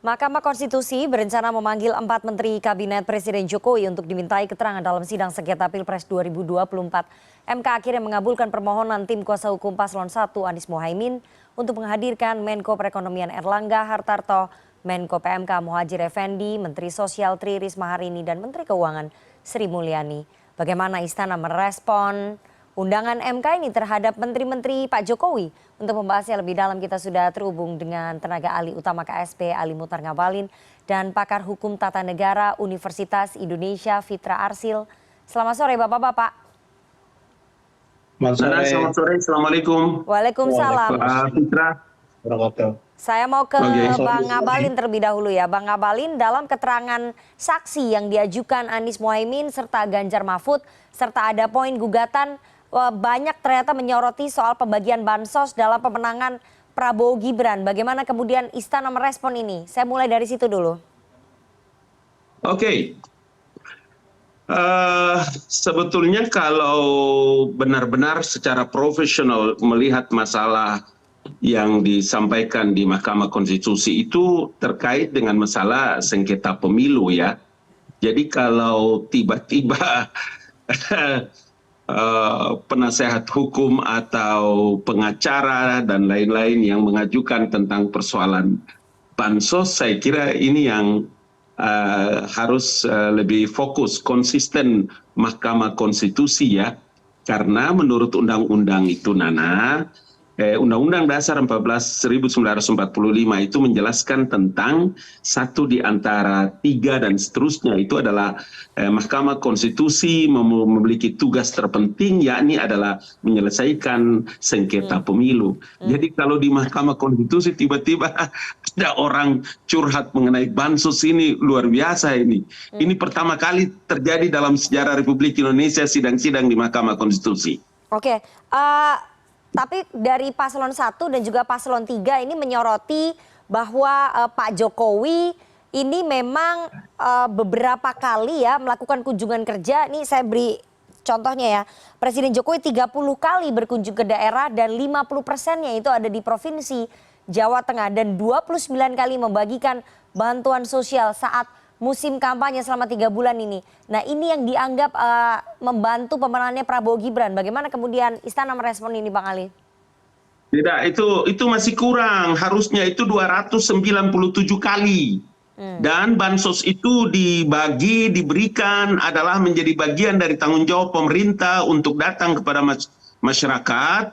Mahkamah Konstitusi berencana memanggil 4 Menteri Kabinet Presiden Jokowi untuk dimintai keterangan dalam sidang sengketa Pilpres 2024. MK akhirnya mengabulkan permohonan tim kuasa hukum Paslon 1 Anies Mohaimin untuk menghadirkan Menko Perekonomian Erlangga Hartarto, Menko PMK Muhadjir Effendi, Menteri Sosial Tri Risma Harini, dan Menteri Keuangan Sri Mulyani. Bagaimana Istana merespon undangan MK ini terhadap menteri-menteri Pak Jokowi? Untuk membahasnya lebih dalam kita sudah terhubung dengan tenaga ahli utama KSP Ali Muhtar Ngabalin dan pakar hukum tata negara Universitas Indonesia Fitra Arsil. Selamat sore Bapak-bapak. Selamat sore, Assalamualaikum. Waalaikumsalam. Fitra. Saya mau ke Bang Ngabalin terlebih dahulu ya. Bang Ngabalin, dalam keterangan saksi yang diajukan Anies Mohaimin serta Ganjar Mahfud serta ada poin gugatan, banyak ternyata menyoroti soal pembagian bansos dalam pemenangan Prabowo Gibran. Bagaimana kemudian Istana merespon ini? Saya mulai dari situ dulu. Oke. Sebetulnya kalau benar-benar secara profesional melihat masalah yang disampaikan di Mahkamah Konstitusi itu terkait dengan masalah sengketa pemilu ya. Jadi kalau tiba-tiba penasehat hukum atau pengacara dan lain-lain yang mengajukan tentang persoalan bansos, saya kira ini yang harus lebih fokus, konsisten Mahkamah Konstitusi ya. Karena menurut undang-undang itu Nana, Undang-Undang Dasar 1945 itu menjelaskan tentang satu di antara tiga dan seterusnya itu adalah Mahkamah Konstitusi memiliki tugas terpenting yakni adalah menyelesaikan sengketa pemilu. Jadi kalau di Mahkamah Konstitusi tiba-tiba ada orang curhat mengenai bansos, ini luar biasa ini. Ini pertama kali terjadi dalam sejarah Republik Indonesia sidang-sidang di Mahkamah Konstitusi. Oke. Tapi dari Paslon 1 dan juga Paslon 3 ini menyoroti bahwa Pak Jokowi ini memang beberapa kali ya melakukan kunjungan kerja. Ini saya beri contohnya ya. Presiden Jokowi 30 kali berkunjung ke daerah dan 50%-nya itu ada di Provinsi Jawa Tengah. Dan 29 kali membagikan bantuan sosial saat musim kampanye selama 3 bulan ini. Nah ini yang dianggap membantu pemenangannya Prabowo Gibran. Bagaimana kemudian Istana merespon ini Bang Ali? Tidak, itu masih kurang. Harusnya itu 297 kali. Dan bansos itu diberikan adalah menjadi bagian dari tanggung jawab pemerintah untuk datang kepada masyarakat.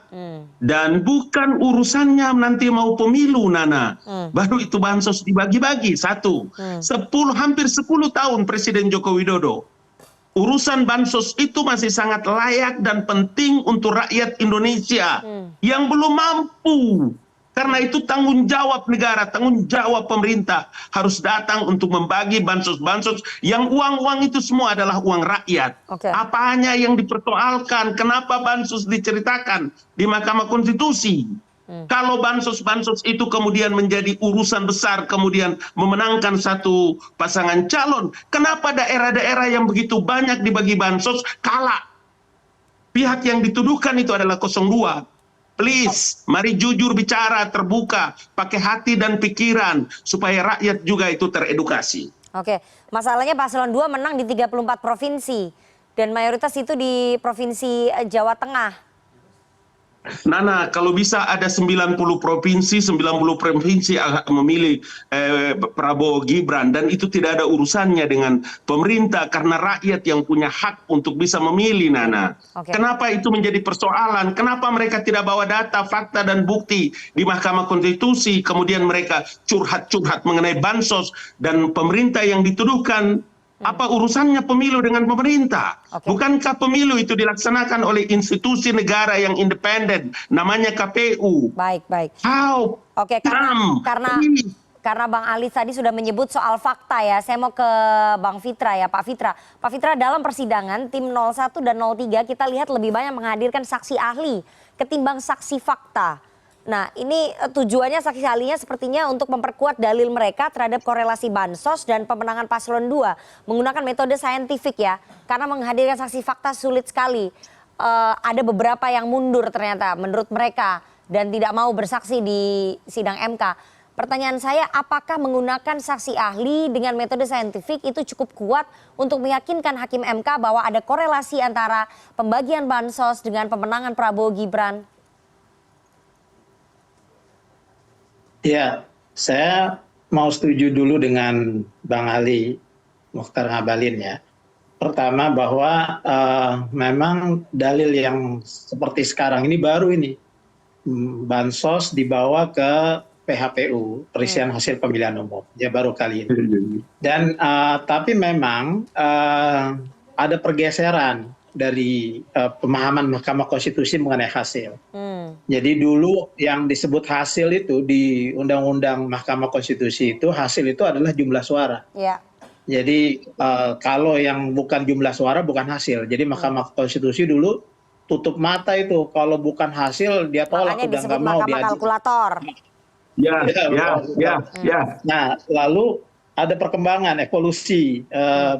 Dan bukan urusannya nanti mau pemilu Nana. Baru itu bansos dibagi-bagi. Satu. Hampir 10 tahun Presiden Joko Widodo. Urusan bansos itu masih sangat layak dan penting untuk rakyat Indonesia yang belum mampu. Karena itu tanggung jawab negara, tanggung jawab pemerintah harus datang untuk membagi bansos-bansos yang uang-uang itu semua adalah uang rakyat. Apanya yang dipersoalkan, kenapa bansos diceritakan di Mahkamah Konstitusi? Kalau bansos-bansos itu kemudian menjadi urusan besar, kemudian memenangkan satu pasangan calon, kenapa daerah-daerah yang begitu banyak dibagi bansos kalah? Pihak yang dituduhkan itu adalah 02. Please, mari jujur bicara, terbuka, pakai hati dan pikiran, supaya rakyat juga itu teredukasi. Oke, masalahnya Paslon 2 menang di 34 provinsi, dan mayoritas itu di Provinsi Jawa Tengah. Nana, kalau bisa ada 90 provinsi memilih Prabowo Gibran, dan itu tidak ada urusannya dengan pemerintah karena rakyat yang punya hak untuk bisa memilih Nana. Kenapa itu menjadi persoalan? Kenapa mereka tidak bawa data, fakta dan bukti di Mahkamah Konstitusi, kemudian mereka curhat-curhat mengenai bansos dan pemerintah yang dituduhkan? Apa urusannya pemilu dengan pemerintah? Bukankah pemilu itu dilaksanakan oleh institusi negara yang independen, namanya KPU? Baik. How? Oke, karena Bang Ali tadi sudah menyebut soal fakta ya, saya mau ke Bang Fitra ya, Pak Fitra. Pak Fitra, dalam persidangan tim 01 dan 03 kita lihat lebih banyak menghadirkan saksi ahli ketimbang saksi fakta. Nah ini tujuannya saksi ahlinya sepertinya untuk memperkuat dalil mereka terhadap korelasi bansos dan pemenangan Paslon 2 menggunakan metode saintifik ya, karena menghadirkan saksi fakta sulit sekali. Ada beberapa yang mundur ternyata menurut mereka dan tidak mau bersaksi di sidang MK. Pertanyaan saya, apakah menggunakan saksi ahli dengan metode saintifik itu cukup kuat untuk meyakinkan Hakim MK bahwa ada korelasi antara pembagian bansos dengan pemenangan Prabowo Gibran? Ya, saya mau setuju dulu dengan Bang Ali Mokhtar Ngabalin ya. Pertama bahwa memang dalil yang seperti sekarang ini baru ini. Bansos dibawa ke PHPU, Perisian Hasil Pemilihan Umum. Ya baru kali ini. Dan tapi memang ada pergeseran dari pemahaman Mahkamah Konstitusi mengenai hasil. Jadi dulu yang disebut hasil itu di Undang-Undang Mahkamah Konstitusi itu hasil itu adalah jumlah suara. Ya. Jadi kalau yang bukan jumlah suara bukan hasil. Jadi Mahkamah Konstitusi dulu tutup mata itu kalau bukan hasil dia tolak, makanya udah disebut nggak mau Mahkamah diajukan. kalkulator. Ya. Nah, lalu ada perkembangan evolusi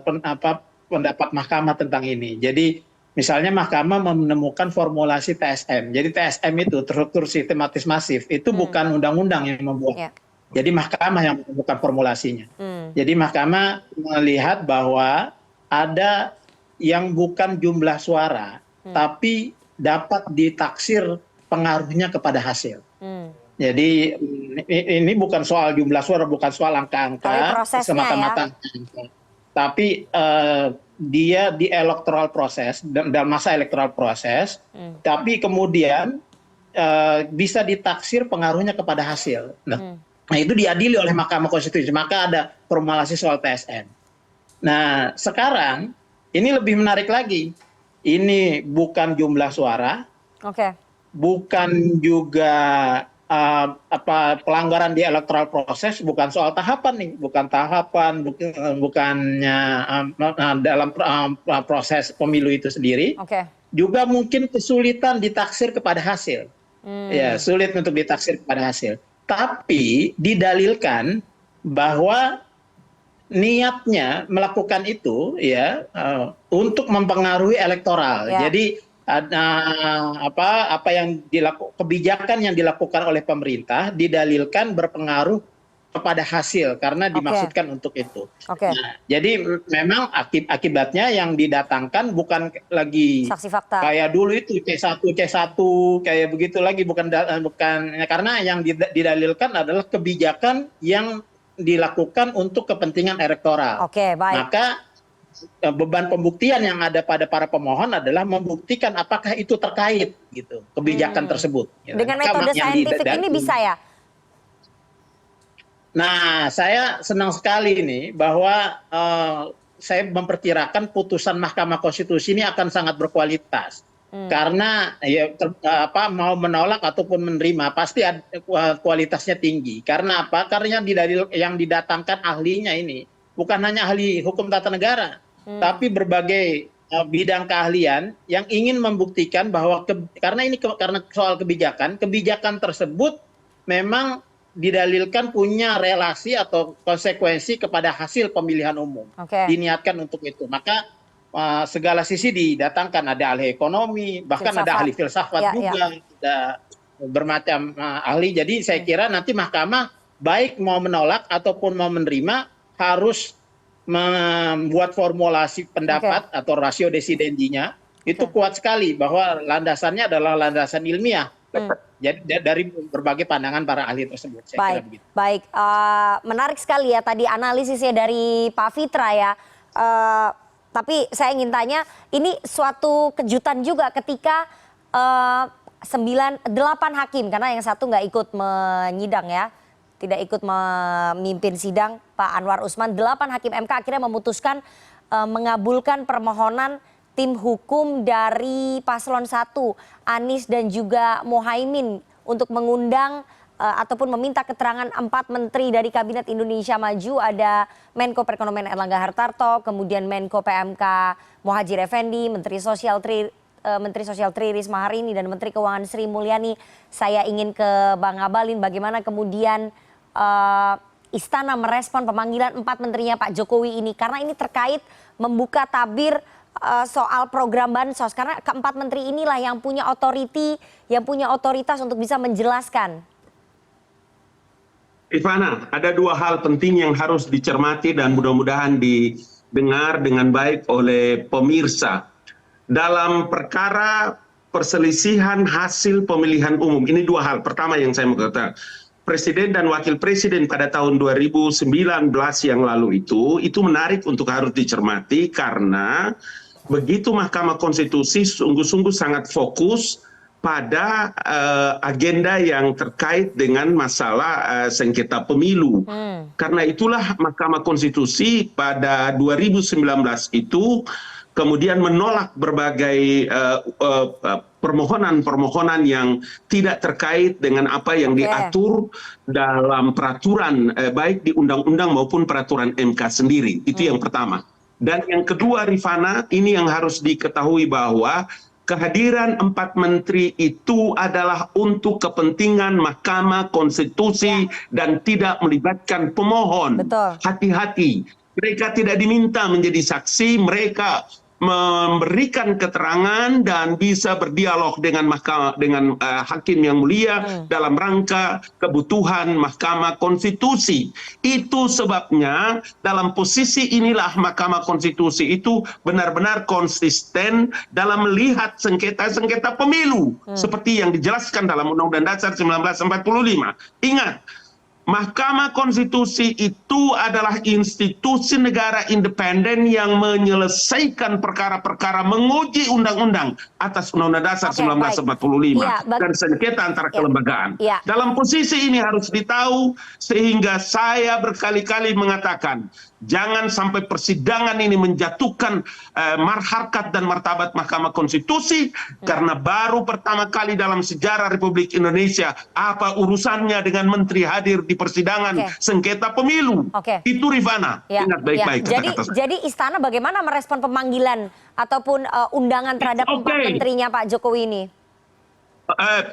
pendapat Mahkamah tentang ini. Jadi misalnya Mahkamah menemukan formulasi TSM. Jadi TSM itu struktur sistematis masif itu bukan undang-undang yang membuat. Ya. Jadi Mahkamah yang menemukan formulasinya. Jadi Mahkamah melihat bahwa ada yang bukan jumlah suara, tapi dapat ditaksir pengaruhnya kepada hasil. Jadi ini bukan soal jumlah suara, bukan soal angka-angka semata-mata, tapi dia di electoral proses, dalam masa electoral proses, tapi kemudian bisa ditaksir pengaruhnya kepada hasil. Nah itu diadili oleh Mahkamah Konstitusi, maka ada formulasi soal TSM. Nah sekarang ini lebih menarik lagi, ini bukan jumlah suara, bukan juga pelanggaran di electoral proses, bukan soal tahapan nih, bukan tahapan, bukannya dalam proses pemilu itu sendiri, juga mungkin kesulitan ditaksir kepada hasil, ya sulit untuk ditaksir kepada hasil. Tapi didalilkan bahwa niatnya melakukan itu ya untuk mempengaruhi elektoral. Jadi apa yang kebijakan yang dilakukan oleh pemerintah didalilkan berpengaruh kepada hasil karena dimaksudkan untuk itu. Nah, jadi memang akibatnya yang didatangkan bukan lagi saksi fakta kayak dulu itu C1 kayak begitu lagi, bukan karena yang didalilkan adalah kebijakan yang dilakukan untuk kepentingan elektoral. Baik. Maka beban pembuktian yang ada pada para pemohon adalah membuktikan apakah itu terkait gitu kebijakan tersebut. Dengan metode saintifik ini bisa ya? Nah, saya senang sekali ini bahwa saya memperkirakan putusan Mahkamah Konstitusi ini akan sangat berkualitas. Karena ya mau menolak ataupun menerima pasti kualitasnya tinggi. Karena apa? Karena yang didatangkan ahlinya ini bukan hanya ahli hukum tata negara, tapi berbagai bidang keahlian yang ingin membuktikan bahwa karena soal kebijakan tersebut memang didalilkan punya relasi atau konsekuensi kepada hasil pemilihan umum. Diniatkan untuk itu. Maka segala sisi didatangkan, ada ahli ekonomi, bahkan ada ahli filsafat juga, ada bermacam ahli. Jadi saya kira nanti Mahkamah baik mau menolak ataupun mau menerima harus membuat formulasi pendapat atau rasio desidendinya itu kuat sekali bahwa landasannya adalah landasan ilmiah. Jadi dari berbagai pandangan para ahli tersebut. Saya kira begitu. Baik, menarik sekali ya tadi analisisnya dari Pak Fitra ya. Tapi saya ingin tanya, ini suatu kejutan juga ketika 8 hakim, karena yang satu nggak ikut menyidang ya, tidak ikut memimpin sidang, Pak Anwar Usman. 8 hakim MK akhirnya memutuskan mengabulkan permohonan tim hukum dari paslon 1, Anies dan juga Mohaimin, untuk mengundang ataupun meminta keterangan 4 menteri dari Kabinet Indonesia Maju. Ada Menko Perekonomian Erlangga Hartarto, kemudian Menko PMK Muhadjir Effendi, Menteri Sosial Tri Risma hari ini, dan Menteri Keuangan Sri Mulyani. Saya ingin ke Bang Ngabalin, bagaimana kemudian Istana merespon pemanggilan 4 menterinya Pak Jokowi ini, karena ini terkait membuka tabir soal program bansos, karena keempat menteri inilah yang punya otoritas untuk bisa menjelaskan. Rifana, ada dua hal penting yang harus dicermati dan mudah-mudahan didengar dengan baik oleh pemirsa. Dalam perkara perselisihan hasil pemilihan umum, ini dua hal. Pertama yang saya mau katakan, Presiden dan Wakil Presiden pada tahun 2019 yang lalu itu menarik untuk harus dicermati karena begitu Mahkamah Konstitusi sungguh-sungguh sangat fokus pada agenda yang terkait dengan masalah sengketa pemilu. Karena itulah Mahkamah Konstitusi pada 2019 itu kemudian menolak berbagai permohonan-permohonan yang tidak terkait dengan apa yang diatur dalam peraturan baik di undang-undang maupun peraturan MK sendiri. Itu yang pertama. Dan yang kedua, Rifana, ini yang harus diketahui bahwa kehadiran 4 menteri itu adalah untuk kepentingan Mahkamah Konstitusi dan tidak melibatkan pemohon. Hati-hati, mereka tidak diminta menjadi saksi, mereka memberikan keterangan dan bisa berdialog dengan hakim yang mulia dalam rangka kebutuhan Mahkamah Konstitusi. Itu sebabnya dalam posisi inilah Mahkamah Konstitusi itu benar-benar konsisten dalam melihat sengketa-sengketa pemilu seperti yang dijelaskan dalam Undang-Undang Dasar 1945. Ingat, Mahkamah Konstitusi itu adalah institusi negara independen yang menyelesaikan perkara-perkara menguji undang-undang atas Undang-Undang Dasar 1945 dan sengketa antara kelembagaan. Dalam posisi ini harus ditahu sehingga saya berkali-kali mengatakan jangan sampai persidangan ini menjatuhkan marharkat dan martabat Mahkamah Konstitusi karena baru pertama kali dalam sejarah Republik Indonesia apa urusannya dengan menteri hadir di persidangan sengketa pemilu. Itu Rifana, ingat baik-baik kata-kata saya. Jadi Istana bagaimana merespon pemanggilan ataupun undangan terhadap 4 menterinya Pak Jokowi ini?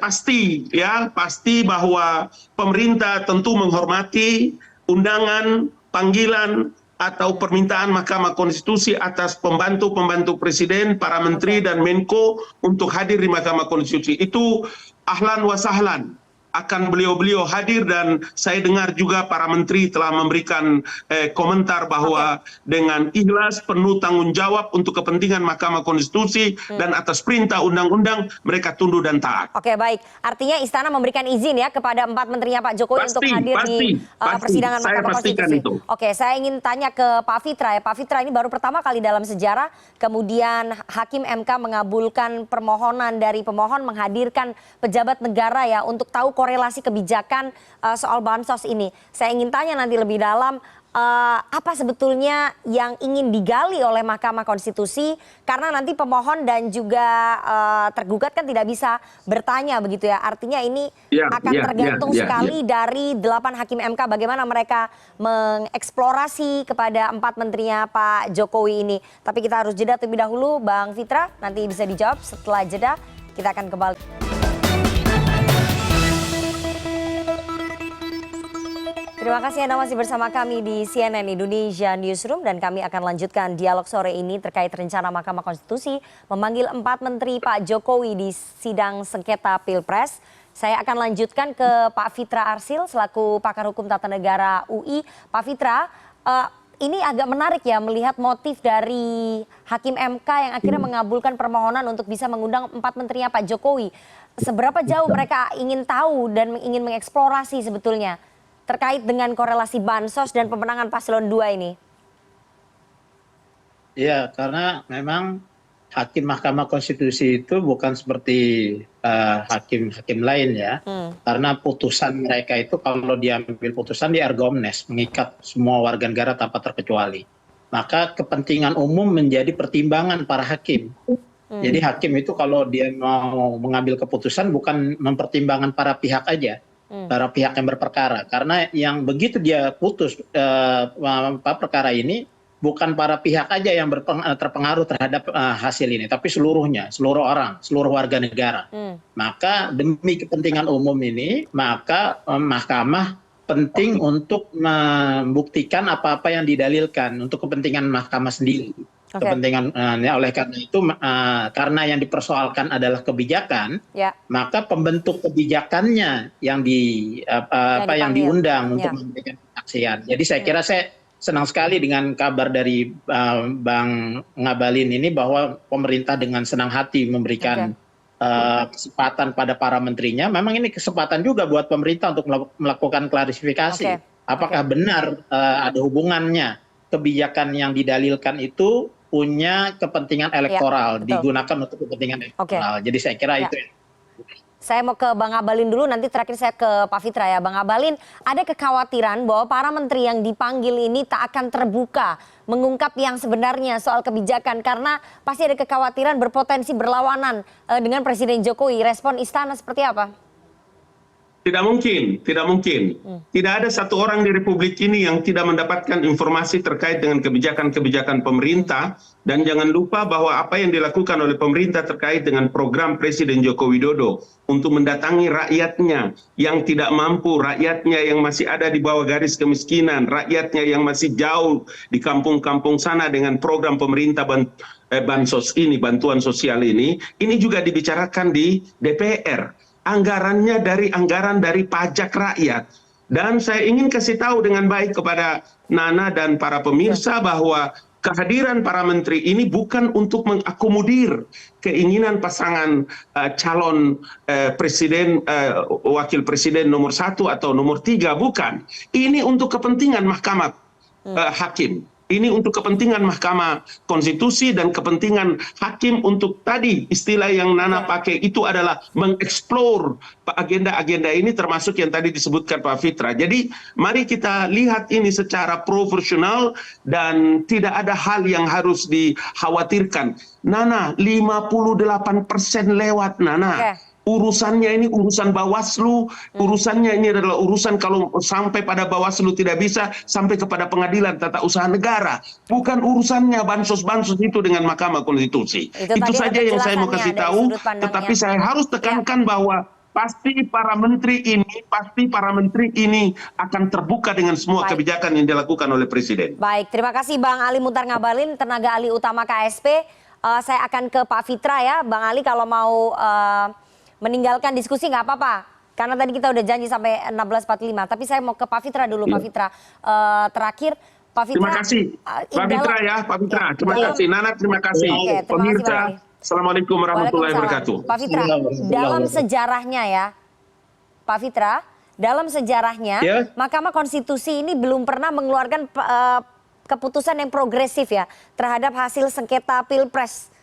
Pasti bahwa pemerintah tentu menghormati undangan, panggilan atau permintaan Mahkamah Konstitusi atas pembantu-pembantu Presiden, para menteri dan Menko untuk hadir di Mahkamah Konstitusi. Itu ahlan wa sahlan. Akan beliau-beliau hadir dan saya dengar juga para menteri telah memberikan komentar bahwa dengan ikhlas penuh tanggung jawab untuk kepentingan Mahkamah Konstitusi dan atas perintah undang-undang mereka tunduk dan taat. Oke, baik. Artinya Istana memberikan izin ya kepada 4 menterinya Pak Jokowi untuk hadir di persidangan Mahkamah Konstitusi. Oke, saya ingin tanya ke Pak Fitra ya. Pak Fitra, ini baru pertama kali dalam sejarah kemudian Hakim MK mengabulkan permohonan dari pemohon menghadirkan pejabat negara ya untuk tahu korelasi kebijakan soal bansos ini. Saya ingin tanya nanti lebih dalam apa sebetulnya yang ingin digali oleh Mahkamah Konstitusi karena nanti pemohon dan juga tergugat kan tidak bisa bertanya begitu ya. Artinya ini akan tergantung sekali dari 8 Hakim MK bagaimana mereka mengeksplorasi kepada 4 menterinya Pak Jokowi ini. Tapi kita harus jeda terlebih dahulu, Bang Fitra, nanti bisa dijawab setelah jeda. Kita akan kembali. Terima kasih Anda masih bersama kami di CNN Indonesia Newsroom dan kami akan lanjutkan dialog sore ini terkait rencana Mahkamah Konstitusi memanggil 4 menteri Pak Jokowi di sidang sengketa Pilpres. Saya akan lanjutkan ke Pak Fitra Arsil selaku pakar hukum tata negara UI. Pak Fitra, ini agak menarik ya melihat motif dari Hakim MK yang akhirnya mengabulkan permohonan untuk bisa mengundang 4 menterinya Pak Jokowi. Seberapa jauh mereka ingin tahu dan ingin mengeksplorasi sebetulnya terkait dengan korelasi bansos dan pemenangan paslon 2 ini? Ya, karena memang Hakim Mahkamah Konstitusi itu bukan seperti hakim-hakim lain ya. Karena putusan mereka itu kalau diambil putusan di erga omnes, mengikat semua warga negara tanpa terkecuali. Maka kepentingan umum menjadi pertimbangan para hakim. Jadi hakim itu kalau dia mau mengambil keputusan bukan mempertimbangkan para pihak aja. Para pihak yang berperkara, karena yang begitu dia putus perkara ini bukan para pihak aja yang terpengaruh terhadap hasil ini, tapi seluruhnya, seluruh orang, seluruh warga negara. Maka demi kepentingan umum ini, maka mahkamah penting untuk membuktikan apa-apa yang didalilkan untuk kepentingan mahkamah sendiri. Oke. Kepentingan oleh karena itu karena yang dipersoalkan adalah kebijakan, Ya. maka pembentuk kebijakannya yang yang dipanggil. diundang Ya. untuk memberikan kesaksian. Jadi saya kira saya senang sekali dengan kabar dari Bang Ngabalin ini bahwa pemerintah dengan senang hati memberikan kesempatan pada para menterinya. Memang ini kesempatan juga buat pemerintah untuk melakukan klarifikasi. Apakah benar ada hubungannya kebijakan yang didalilkan itu punya kepentingan elektoral, digunakan untuk kepentingan elektoral. Jadi saya kira itu. Saya mau ke Bang Abalin dulu, nanti terakhir saya ke Pak Fitra ya. Bang Abalin, ada kekhawatiran bahwa para menteri yang dipanggil ini tak akan terbuka mengungkap yang sebenarnya soal kebijakan, karena pasti ada kekhawatiran berpotensi berlawanan dengan Presiden Jokowi. Respon istana seperti apa? Tidak mungkin, tidak mungkin. Tidak ada satu orang di Republik ini yang tidak mendapatkan informasi terkait dengan kebijakan-kebijakan pemerintah. Dan jangan lupa bahwa apa yang dilakukan oleh pemerintah terkait dengan program Presiden Joko Widodo untuk mendatangi rakyatnya yang tidak mampu, rakyatnya yang masih ada di bawah garis kemiskinan, rakyatnya yang masih jauh di kampung-kampung sana dengan program pemerintah bansos ini, bantuan sosial ini juga dibicarakan di DPR. Anggarannya anggaran dari pajak rakyat. Dan saya ingin kasih tahu dengan baik kepada Nana dan para pemirsa bahwa kehadiran para menteri ini bukan untuk mengakomodir keinginan pasangan calon presiden, wakil presiden nomor 1 atau nomor 3, bukan. Ini untuk kepentingan Mahkamah Hakim. Ini untuk kepentingan Mahkamah Konstitusi dan kepentingan hakim untuk tadi istilah yang Nana pakai itu adalah mengeksplor agenda-agenda ini termasuk yang tadi disebutkan Pak Fitra. Jadi mari kita lihat ini secara profesional dan tidak ada hal yang harus dikhawatirkan. Nana, 58% lewat Nana. Urusannya ini urusan Bawaslu, urusannya ini adalah urusan kalau sampai pada Bawaslu tidak bisa, sampai kepada Pengadilan Tata Usaha Negara. Bukan urusannya bansos-bansos itu dengan Mahkamah Konstitusi. Itu saja yang saya mau kasih tahu, tetapi saya harus tekankan bahwa pasti para menteri ini akan terbuka dengan semua kebijakan yang dilakukan oleh Presiden. Baik, terima kasih Bang Ali Muhtar Ngabalin, tenaga ahli utama KSP. Saya akan ke Pak Fitra ya. Bang Ali kalau mau meninggalkan diskusi nggak apa-apa, karena tadi kita udah janji sampai 16.45. Tapi saya mau ke Pak Fitra dulu, Pak Fitra. Terakhir, Pak Fitra. Terima kasih, Pak Fitra ya, Pak Fitra. Terima kasih, Nana. Terima kasih, pemirsa. Assalamualaikum warahmatullahi wabarakatuh. Pak Fitra, dalam sejarahnya ya, Pak Fitra, dalam sejarahnya Mahkamah Konstitusi ini belum pernah mengeluarkan keputusan yang progresif ya terhadap hasil sengketa Pilpres.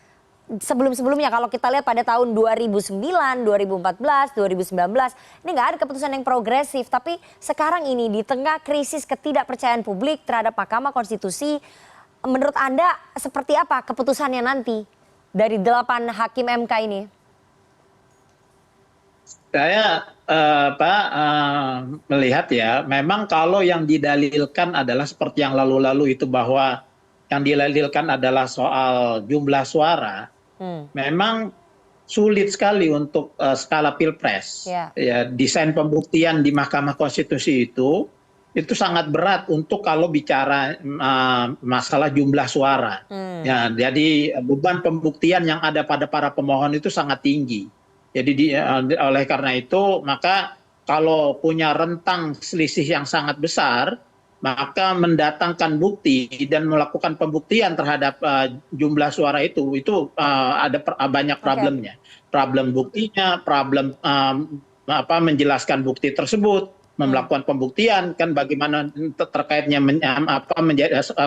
Sebelum-sebelumnya kalau kita lihat pada tahun 2009, 2014, 2019 ini nggak ada keputusan yang progresif. Tapi sekarang ini di tengah krisis ketidakpercayaan publik terhadap Mahkamah Konstitusi, menurut Anda seperti apa keputusannya nanti dari 8 hakim MK ini? Saya melihat ya, memang kalau yang didalilkan adalah seperti yang lalu-lalu itu, bahwa yang didalilkan adalah soal jumlah suara. Memang sulit sekali untuk skala Pilpres. Ya, desain pembuktian di Mahkamah Konstitusi itu sangat berat untuk kalau bicara masalah jumlah suara. Ya, jadi beban pembuktian yang ada pada para pemohon itu sangat tinggi. Jadi oleh karena itu maka kalau punya rentang selisih yang sangat besar, maka mendatangkan bukti dan melakukan pembuktian terhadap jumlah suara itu ada banyak problemnya. Problem buktinya, problem menjelaskan bukti tersebut, melakukan pembuktian kan bagaimana terkaitnya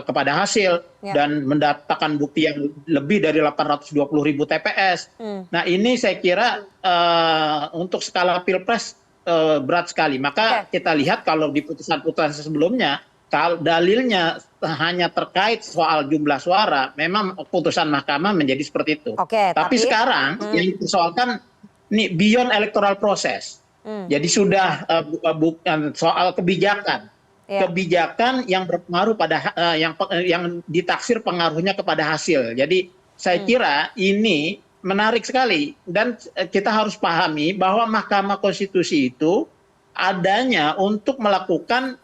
kepada hasil dan mendatangkan bukti yang lebih dari 820.000 TPS. Nah ini saya kira untuk skala Pilpres berat sekali. Maka kita lihat kalau di putusan-putusan sebelumnya, kalau dalilnya hanya terkait soal jumlah suara, memang putusan mahkamah menjadi seperti itu. Tapi sekarang yang dipersoalkan ini beyond electoral process. Jadi sudah bukan soal kebijakan. Kebijakan yang berpengaruh pada yang ditaksir pengaruhnya kepada hasil. Jadi saya kira ini menarik sekali dan kita harus pahami bahwa Mahkamah Konstitusi itu adanya untuk melakukan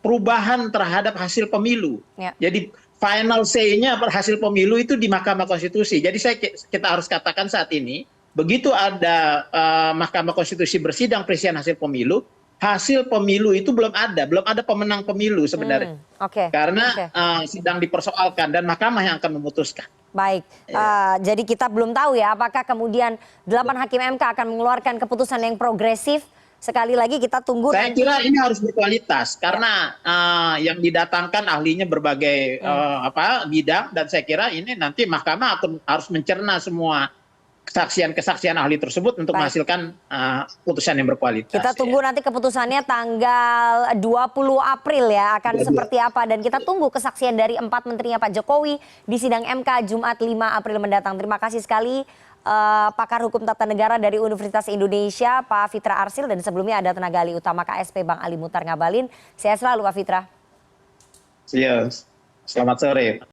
perubahan terhadap hasil pemilu. Jadi final say-nya hasil pemilu itu di Mahkamah Konstitusi. Jadi kita harus katakan saat ini, begitu ada Mahkamah Konstitusi bersidang perselisihan hasil pemilu itu belum ada pemenang pemilu sebenarnya. Karena sedang dipersoalkan dan mahkamah yang akan memutuskan. Baik, jadi kita belum tahu ya apakah kemudian 8 hakim MK akan mengeluarkan keputusan yang progresif. Sekali lagi kita tunggu. Saya kira ini harus berkualitas karena yang didatangkan ahlinya berbagai bidang, dan saya kira ini nanti mahkamah harus mencerna semua kesaksian ahli tersebut untuk menghasilkan putusan yang berkualitas. Kita tunggu nanti keputusannya tanggal 20 April ya, akan seperti apa, dan kita tunggu kesaksian dari 4 menterinya Pak Jokowi di sidang MK Jumat 5 April mendatang. Terima kasih sekali pakar hukum tata negara dari Universitas Indonesia Pak Fitra Arsil, dan sebelumnya ada tenaga ahli utama KSP Bang Ali Mutar Ngabalin. Sehat selalu Pak Fitra. Selamat sore.